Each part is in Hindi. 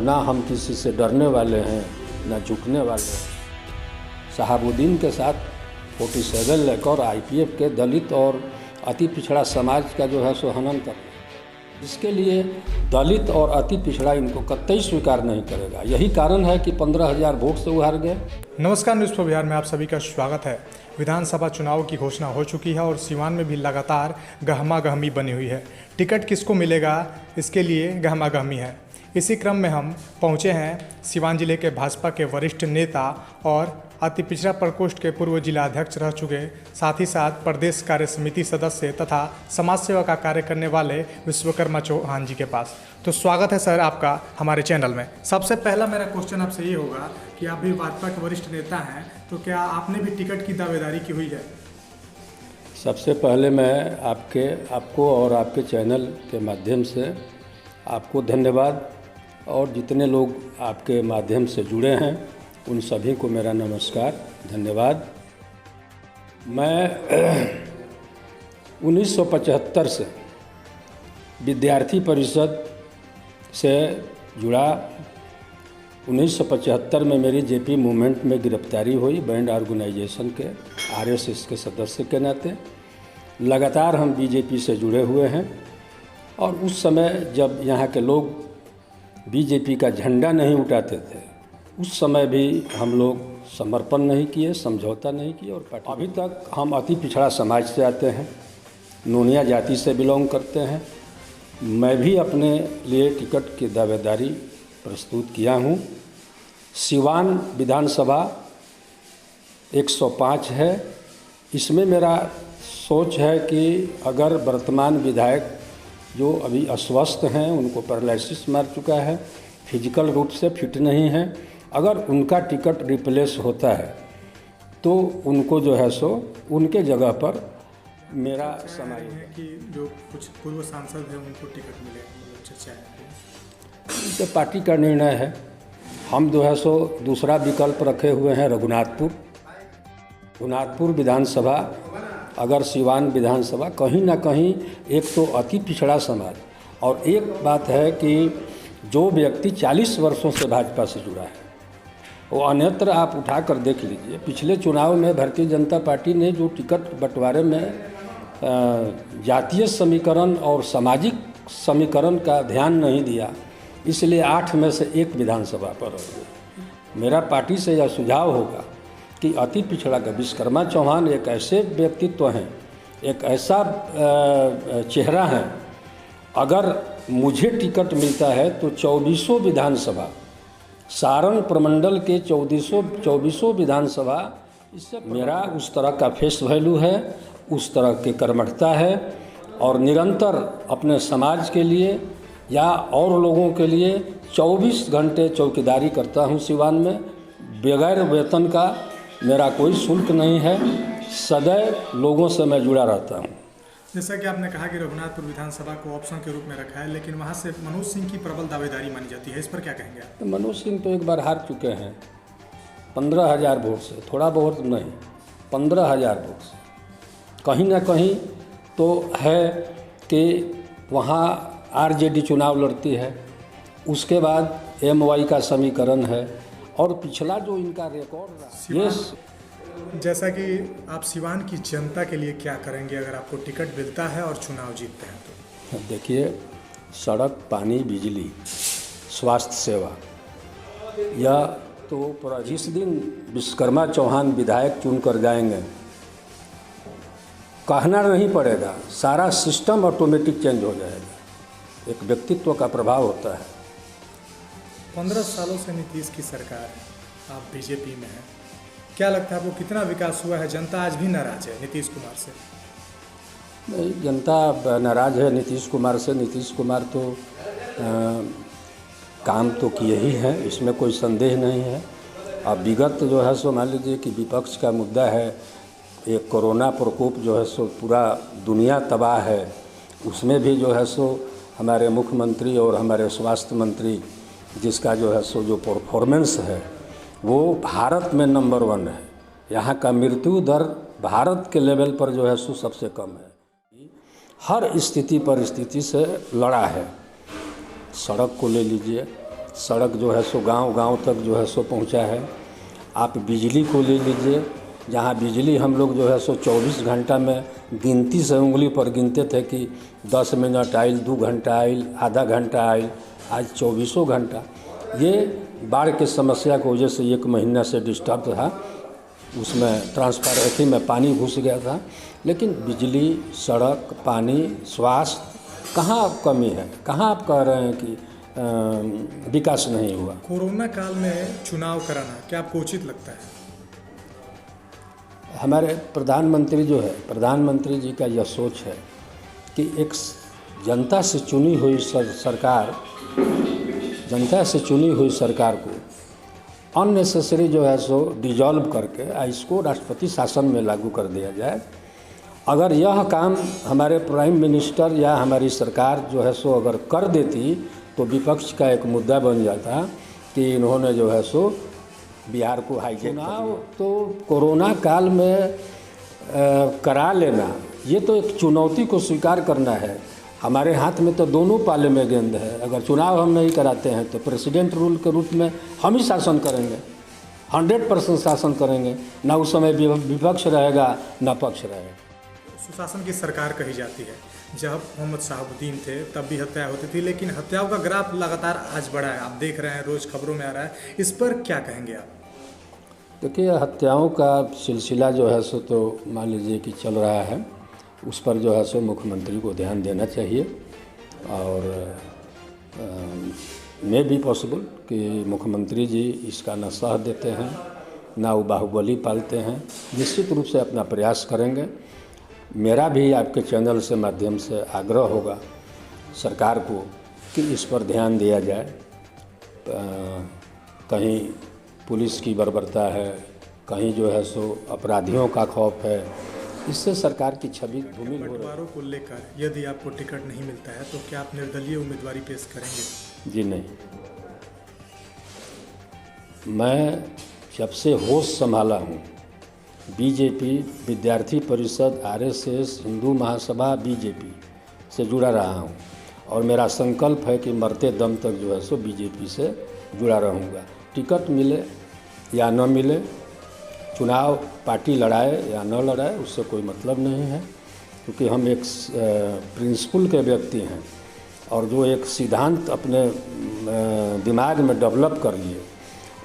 ना हम किसी से डरने वाले हैं ना झुकने वाले हैं। शहाबुद्दीन के साथ 47 लेकर IPF के दलित और अति पिछड़ा समाज का जो है सो हनन करना, इसके लिए दलित और अति पिछड़ा इनको कतई स्वीकार नहीं करेगा। यही कारण है कि 15,000 वोट से वो हार गए। नमस्कार, न्यूज़ फॉर बिहार में आप सभी का स्वागत है। विधानसभा चुनाव की घोषणा हो चुकी है और सिवान में भी लगातार गहमागहमी बनी हुई है। टिकट किसको मिलेगा, इसके लिए गहमागहमी है। इसी क्रम में हम पहुंचे हैं सिवान जिले के भाजपा के वरिष्ठ नेता और अति पिछड़ा प्रकोष्ठ के पूर्व जिला अध्यक्ष रह चुके, साथ ही साथ प्रदेश कार्य समिति सदस्य तथा समाज सेवा का कार्य करने वाले विश्वकर्मा चौहान जी के पास। तो स्वागत है सर आपका हमारे चैनल में। सबसे पहला मेरा क्वेश्चन आपसे ये होगा कि आप भी भाजपा के वरिष्ठ नेता हैं, तो क्या आपने भी टिकट की दावेदारी की हुई है? सबसे पहले मैं आपको और आपके चैनल के माध्यम से आपको धन्यवाद, और जितने लोग आपके माध्यम से जुड़े हैं उन सभी को मेरा नमस्कार, धन्यवाद। मैं 1975 से विद्यार्थी परिषद से जुड़ा। 1975 में मेरी JP मूवमेंट में गिरफ्तारी हुई, बैंड ऑर्गेनाइजेशन के RSS के सदस्य के नाते। लगातार हम BJP से जुड़े हुए हैं, और उस समय जब यहाँ के लोग BJP का झंडा नहीं उठाते थे, उस समय भी हम लोग समर्पण नहीं किए, समझौता नहीं किए। और अभी तक हम अति पिछड़ा समाज से आते हैं, नोनिया जाति से बिलोंग करते हैं। मैं भी अपने लिए टिकट की दावेदारी प्रस्तुत किया हूँ। सिवान विधानसभा 105 है। इसमें मेरा सोच है कि अगर वर्तमान विधायक जो अभी अस्वस्थ हैं, उनको पैरालिसिस मार चुका है, फिजिकल रूप से फिट नहीं है, अगर उनका टिकट रिप्लेस होता है तो उनको जो है सो उनके जगह पर मेरा समय है कि जो कुछ पूर्व सांसद हैं उनको टिकट मिले, चर्चा है। तो पार्टी का निर्णय है। हम जो है सो दूसरा विकल्प रखे हुए हैं रघुनाथपुर विधानसभा। अगर सिवान विधानसभा कहीं ना कहीं, एक तो अति पिछड़ा समाज, और एक बात है कि जो व्यक्ति 40 वर्षों से भाजपा से जुड़ा है, वो अन्यत्र आप उठा कर देख लीजिए। पिछले चुनाव में भारतीय जनता पार्टी ने जो टिकट बंटवारे में जातीय समीकरण और सामाजिक समीकरण का ध्यान नहीं दिया, इसलिए 8 में से 1 विधानसभा पर हो गई। मेरा पार्टी से यह सुझाव होगा कि अति पिछड़ा का विश्वकर्मा चौहान एक ऐसे व्यक्तित्व हैं, एक ऐसा चेहरा है, अगर मुझे टिकट मिलता है तो 24 विधानसभा, सारण प्रमंडल के 24 विधानसभा, इससे मेरा उस तरह का फेस वैल्यू है, उस तरह की कर्मठता है, और निरंतर अपने समाज के लिए या और लोगों के लिए 24 घंटे चौकीदारी करता हूं सिवान में, बगैर वेतन का। मेरा कोई शुल्क नहीं है, सदैव लोगों से मैं जुड़ा रहता हूं। जैसा कि आपने कहा कि रघुनाथपुर विधानसभा को ऑप्शन के रूप में रखा है, लेकिन वहां से मनोज सिंह की प्रबल दावेदारी मानी जाती है, इस पर क्या कहेंगे आप? तो मनोज सिंह तो एक बार हार चुके हैं 15,000 वोट से, थोड़ा बहुत नहीं, 15,000 वोट से। कहीं ना कहीं तो है कि वहाँ RJD चुनाव लड़ती है, उसके बाद MY का समीकरण है, और पिछला जो इनका रिकॉर्ड रहा। जैसा कि आप सिवान की जनता के लिए क्या करेंगे अगर आपको टिकट मिलता है और चुनाव जीतते हैं तो? देखिए, सड़क, पानी, बिजली, स्वास्थ्य सेवा, यह तो जिस दिन विश्वकर्मा चौहान विधायक चुन कर जाएंगे, कहना नहीं पड़ेगा, सारा सिस्टम ऑटोमेटिक चेंज हो जाएगा। एक व्यक्तित्व का प्रभाव होता है। 15 सालों से नीतीश की सरकार है, आप BJP में हैं, क्या लगता है आपको कितना विकास हुआ है? जनता आज भी नाराज है नीतीश कुमार से? नहीं, जनता नाराज है नीतीश कुमार से। नीतीश कुमार तो काम तो किए ही हैं, इसमें कोई संदेह नहीं है। अब विगत जो है सो मान लीजिए कि विपक्ष का मुद्दा है, एक कोरोना प्रकोप जो है सो पूरा दुनिया तबाह है, उसमें भी जो है सो हमारे मुख्यमंत्री और हमारे स्वास्थ्य मंत्री, जिसका जो है सो जो परफॉर्मेंस है वो भारत में नंबर 1 है। यहाँ का मृत्यु दर भारत के लेवल पर जो है सो सबसे कम है। हर स्थिति परिस्थिति से लड़ा है। सड़क को ले लीजिए, सड़क जो है सो गांव-गांव तक जो है सो पहुंचा है। आप बिजली को ले लीजिए, जहां बिजली हम लोग जो है सो 24 घंटा में गिनती से उंगली पर गिनते थे कि 10 मिनट आइल, 2 घंटा आइल, आधा घंटा आइल, आज 24 घंटा। ये बाढ़ की समस्या की वजह से 1 महीना से डिस्टर्ब था, उसमें ट्रांसफार्मर में पानी घुस गया था। लेकिन बिजली, सड़क, पानी, स्वास्थ्य, कहाँ कमी है? कहाँ आप कह रहे हैं कि विकास नहीं हुआ? कोरोना काल में चुनाव कराना क्या आपको उचित लगता है? हमारे प्रधानमंत्री जो है, प्रधानमंत्री जी का यह सोच है कि एक जनता से चुनी हुई सरकार को अननेसेसरी जो है सो डिजॉल्व करके इसको राष्ट्रपति शासन में लागू कर दिया जाए। अगर यह काम हमारे प्राइम मिनिस्टर या हमारी सरकार जो है सो अगर कर देती तो विपक्ष का एक मुद्दा बन जाता कि इन्होंने जो है सो बिहार को हाईजैक चुनाव तो कोरोना काल में करा लेना, ये तो एक चुनौती को स्वीकार करना है। हमारे हाथ में तो दोनों पाले में गेंद है। अगर चुनाव हम नहीं कराते हैं तो प्रेसिडेंट रूल के रूप में हम ही शासन करेंगे, 100% शासन करेंगे। ना उस समय विपक्ष रहेगा ना पक्ष रहेगा। सुशासन की सरकार कही जाती है। जब मोहम्मद शहाबुद्दीन थे तब भी हत्या होती थी, लेकिन हत्याओं का ग्राफ लगातार आज बढ़ा है। आप देख रहे हैं, रोज़ खबरों में आ रहा है। इस पर क्या कहेंगे आप? देखिए, हत्याओं का सिलसिला जो है सो तो मान लीजिए कि चल रहा है, उस पर जो है सो मुख्यमंत्री को ध्यान देना चाहिए। और मे बी पॉसिबल कि मुख्यमंत्री जी इसका न सह देते हैं ना वो बाहुबली पालते हैं। निश्चित रूप से अपना प्रयास करेंगे। मेरा भी आपके चैनल से माध्यम से आग्रह होगा सरकार को कि इस पर ध्यान दिया जाए। कहीं पुलिस की बर्बरता है, कहीं जो है सो अपराधियों का खौफ है, इससे सरकार की छवि धूमिल हो रही है। बंटवारों को लेकर यदि आपको टिकट नहीं मिलता है तो क्या आप निर्दलीय उम्मीदवारी पेश करेंगे? जी नहीं, मैं जब से होश संभाला हूँ, बीजेपी, विद्यार्थी परिषद, आरएसएस, हिंदू महासभा, बीजेपी से जुड़ा रहा हूँ और मेरा संकल्प है कि मरते दम तक जो है सो बीजेपी से जुड़ा रहूँगा। टिकट मिले या न मिले, चुनाव पार्टी लड़ाए या न लड़ाए, उससे कोई मतलब नहीं है, क्योंकि हम एक प्रिंसिपल के व्यक्ति हैं और जो एक सिद्धांत अपने दिमाग में डेवलप कर लिए,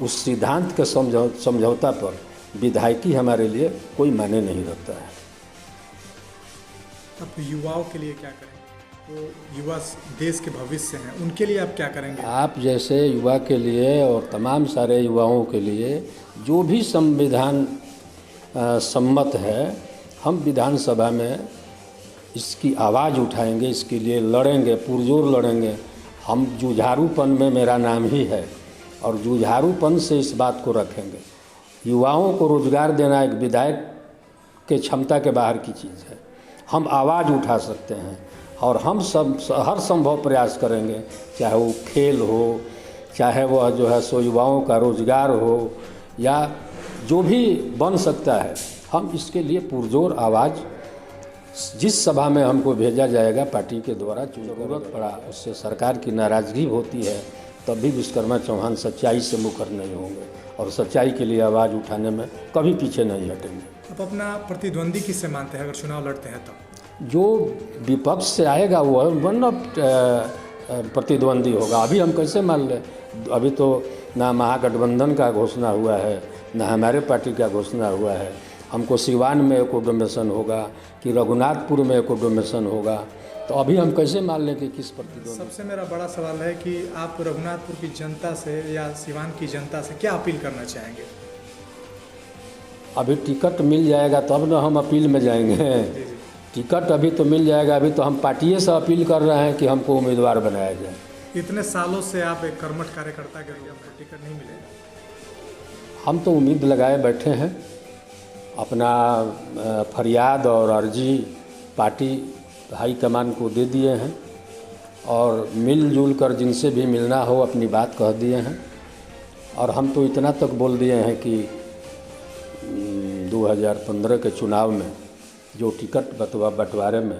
उस सिद्धांत के समझौता पर विधायकी हमारे लिए कोई मायने नहीं रखता है। अब युवाओं के लिए क्या करें? वो युवा देश के भविष्य हैं, उनके लिए आप क्या करेंगे? आप जैसे युवा के लिए और तमाम सारे युवाओं के लिए जो भी संविधान सम्मत है, हम विधानसभा में इसकी आवाज़ उठाएंगे, इसके लिए लड़ेंगे, पुरजोर लड़ेंगे। हम जुझारूपन में मेरा नाम ही है और जुझारूपन से इस बात को रखेंगे। युवाओं को रोज़गार देना एक विधायक के क्षमता के बाहर की चीज़ है। हम आवाज़ उठा सकते हैं और हम सब हर संभव प्रयास करेंगे, चाहे वो खेल हो, चाहे वह जो है सो युवाओं का रोज़गार हो, या जो भी बन सकता है, हम इसके लिए पुरजोर आवाज़ जिस सभा में हमको भेजा जाएगा पार्टी के द्वारा, जरूरत पड़ा उससे सरकार की नाराज़गी होती है तब भी विश्वकर्मा चौहान सच्चाई से मुकर नहीं होंगे और सच्चाई के लिए आवाज़ उठाने में कभी पीछे नहीं हटेंगे। आप अपना प्रतिद्वंदी किससे मानते हैं अगर चुनाव लड़ते हैं तो? जो विपक्ष से आएगा वो वन प्रतिद्वंदी होगा। अभी हम कैसे मान लें? अभी तो ना महागठबंधन का घोषणा हुआ है, ना हमारे पार्टी का घोषणा हुआ है। हमको सिवान में एको डोमेशन होगा कि रघुनाथपुर में एको डोमेशन होगा, तो अभी हम कैसे मान लें कि किस प्रतिद्वंदी? सबसे मेरा बड़ा सवाल है कि आप रघुनाथपुर की जनता से या सिवान की जनता से क्या अपील करना चाहेंगे? अभी टिकट मिल जाएगा तब ना हम अपील में जाएंगे। टिकट अभी तो मिल जाएगा, अभी तो हम पार्टी से अपील कर रहे हैं कि हमको उम्मीदवार बनाया जाए। इतने सालों से आप एक कर्मठ कार्यकर्ता के रूप में टिकट नहीं मिलेगा? हम तो उम्मीद लगाए बैठे हैं। अपना फरियाद और अर्जी पार्टी हाईकमान को दे दिए हैं और मिलजुल कर जिनसे भी मिलना हो अपनी बात कह दिए हैं। और हम तो इतना तक बोल दिए हैं कि 2015 के चुनाव में जो टिकट बंटवारे में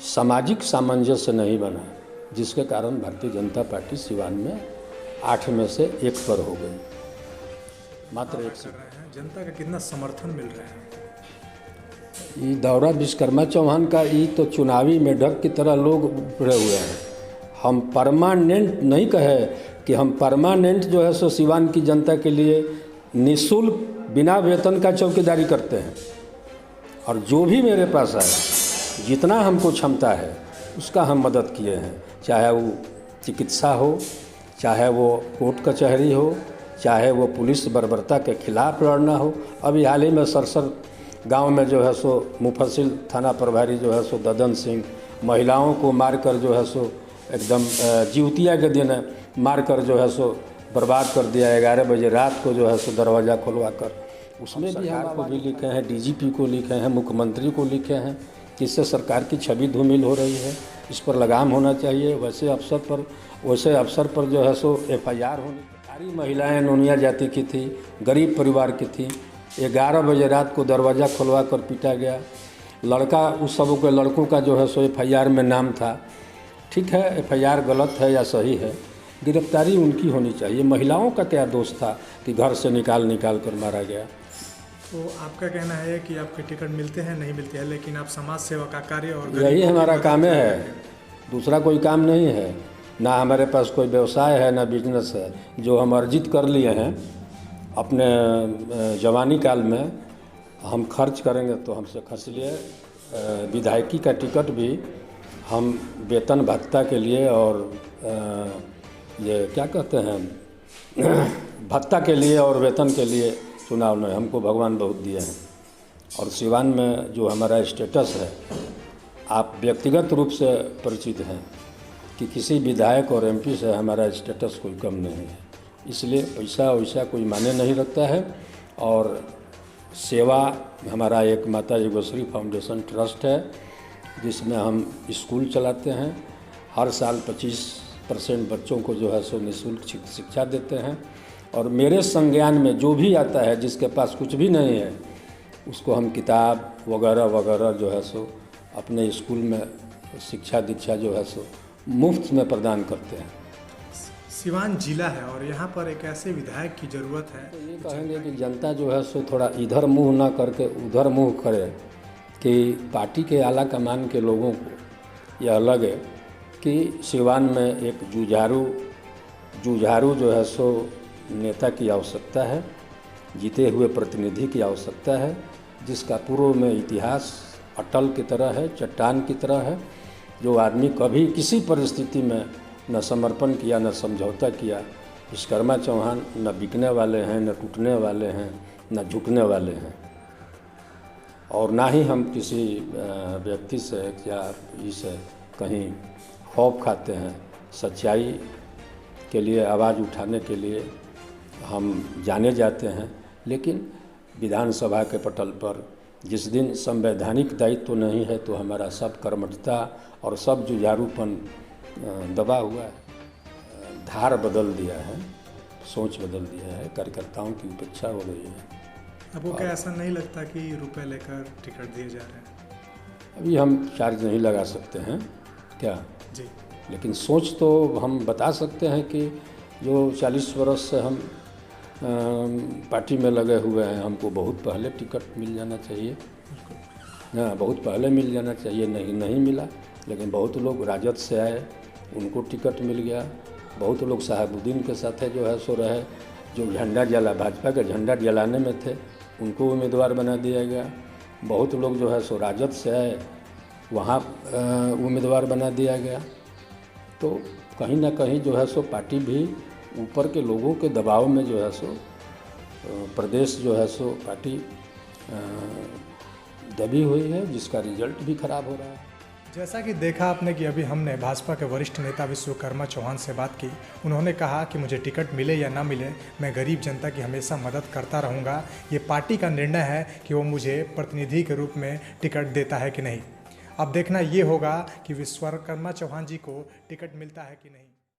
सामाजिक सामंजस्य नहीं बना, जिसके कारण भारतीय जनता पार्टी सिवान में 8 में से 1 पर हो गई, मात्र 1 कर सीट। रहे हैं, जनता का कितना समर्थन मिल रहा है? ये दौरा विश्वकर्मा चौहान का ये तो चुनावी मेढक की तरह लोग उभरे हुए हैं। हम परमानेंट नहीं कहे कि हम परमानेंट जो है सो सिवान की जनता के लिए निःशुल्क बिना वेतन का चौकीदारी करते हैं, और जो भी मेरे पास आया जितना हमको क्षमता है उसका हम मदद किए हैं, चाहे वो चिकित्सा हो, चाहे वो कोर्ट कचहरी हो, चाहे वो पुलिस बर्बरता के खिलाफ लड़ना हो। अभी हाल ही में सरसर गांव में जो है सो मुफस्सिल थाना प्रभारी जो है सो ददन सिंह महिलाओं को मारकर जो है सो एकदम जीवतिया के दिन मारकर जो है सो बर्बाद कर दिया। 11 बजे रात को जो है सो दरवाज़ा खुलवा कर, उसमें भी सरकार को भी लिखे हैं, डीजीपी को लिखे हैं, मुख्यमंत्री को लिखे हैं, जिससे सरकार की छवि धूमिल हो रही है। इस पर लगाम होना चाहिए। वैसे अफसर पर जो है सो FIR होनी। सारी महिलाएं नोनिया जाति की थी, गरीब परिवार की थी। 11 बजे रात को दरवाज़ा खुलवा कर पीटा गया। लड़का उस सब के लड़कों का जो है सो FIR में नाम था। ठीक है, FIR गलत है या सही है, गिरफ्तारी उनकी होनी चाहिए। महिलाओं का क्या दोष था कि घर से निकाल कर मारा गया। तो आपका कहना है कि आपके टिकट मिलते हैं, नहीं मिलते हैं, लेकिन आप समाज सेवा का कार्य और यही हमारा काम है, दूसरा कोई काम नहीं है। ना हमारे पास कोई व्यवसाय है, ना बिजनेस है। जो हम अर्जित कर लिए हैं अपने जवानी काल में, हम खर्च करेंगे तो हमसे खर्च लिए। विधायकी का टिकट भी हम वेतन भत्ता के लिए और ये क्या कहते हैं भत्ता के लिए और वेतन के लिए चुनाव में हमको भगवान बहुत दिए हैं। और सिवान में जो हमारा स्टेटस है, आप व्यक्तिगत रूप से परिचित हैं कि किसी विधायक और MP से हमारा स्टेटस कोई कम नहीं है। इसलिए पैसा वैसा कोई मायने नहीं रखता है। और सेवा हमारा एक माता योगेश्वरी फाउंडेशन ट्रस्ट है, जिसमें हम स्कूल चलाते हैं। हर साल 25% बच्चों को जो है सो निःशुल्क शिक्षा देते हैं। और मेरे संज्ञान में जो भी आता है, जिसके पास कुछ भी नहीं है, उसको हम किताब वगैरह वगैरह जो है सो अपने स्कूल में शिक्षा दीक्षा जो है सो मुफ्त में प्रदान करते हैं। सिवान जिला है और यहाँ पर एक ऐसे विधायक की ज़रूरत है। तो ये कहेंगे कि जनता जो है सो थोड़ा इधर मुंह ना करके उधर मुंह करे, कि पार्टी के आला कमान के लोगों को यह लगे कि सिवान में एक जुझारू जो है सो नेता की आवश्यकता है, जीते हुए प्रतिनिधि की आवश्यकता है, जिसका पूर्व में इतिहास अटल की तरह है, चट्टान की तरह है, जो आदमी कभी किसी परिस्थिति में न समर्पण किया, न समझौता किया। विश्वकर्मा चौहान न बिकने वाले हैं, न टूटने वाले हैं, न झुकने वाले हैं। और ना ही हम किसी व्यक्ति से या इसे कहीं खौफ खाते हैं। सच्चाई के लिए आवाज़ उठाने के लिए हम जाने जाते हैं, लेकिन विधानसभा के पटल पर जिस दिन संवैधानिक दायित्व तो नहीं है, तो हमारा सब कर्मठता और सब जुझारूपन दबा हुआ है। धार बदल दिया है, सोच बदल दिया है, कार्यकर्ताओं की उपेक्षा हो रही है। आपको क्या ऐसा नहीं लगता कि रुपए लेकर टिकट दिए जा रहे हैं? अभी हम चार्ज नहीं लगा सकते हैं क्या जी, लेकिन सोच तो हम बता सकते हैं कि जो 40 वर्ष से हम पार्टी में लगे हुए हैं, हमको बहुत पहले टिकट मिल जाना चाहिए। हाँ, बहुत पहले मिल जाना चाहिए, नहीं मिला। लेकिन बहुत लोग राजद से आए, उनको टिकट मिल गया। बहुत लोग साहबुद्दीन के साथ जो है सो रहे, जो झंडा जला भाजपा का झंडा जलाने में थे, उनको उम्मीदवार बना दिया गया। बहुत लोग जो है सो राजद से आए, वहाँ उम्मीदवार बना दिया गया। तो कहीं ना कहीं जो है सो पार्टी भी ऊपर के लोगों के दबाव में जो है सो प्रदेश जो है सो पार्टी दबी हुई है, जिसका रिजल्ट भी खराब हो रहा है। जैसा कि देखा आपने कि अभी हमने भाजपा के वरिष्ठ नेता विश्वकर्मा चौहान से बात की। उन्होंने कहा कि मुझे टिकट मिले या ना मिले, मैं गरीब जनता की हमेशा मदद करता रहूँगा। ये पार्टी का निर्णय है कि वो मुझे प्रतिनिधि के रूप में टिकट देता है कि नहीं। अब देखना ये होगा कि विश्वकर्मा चौहान जी को टिकट मिलता है कि नहीं।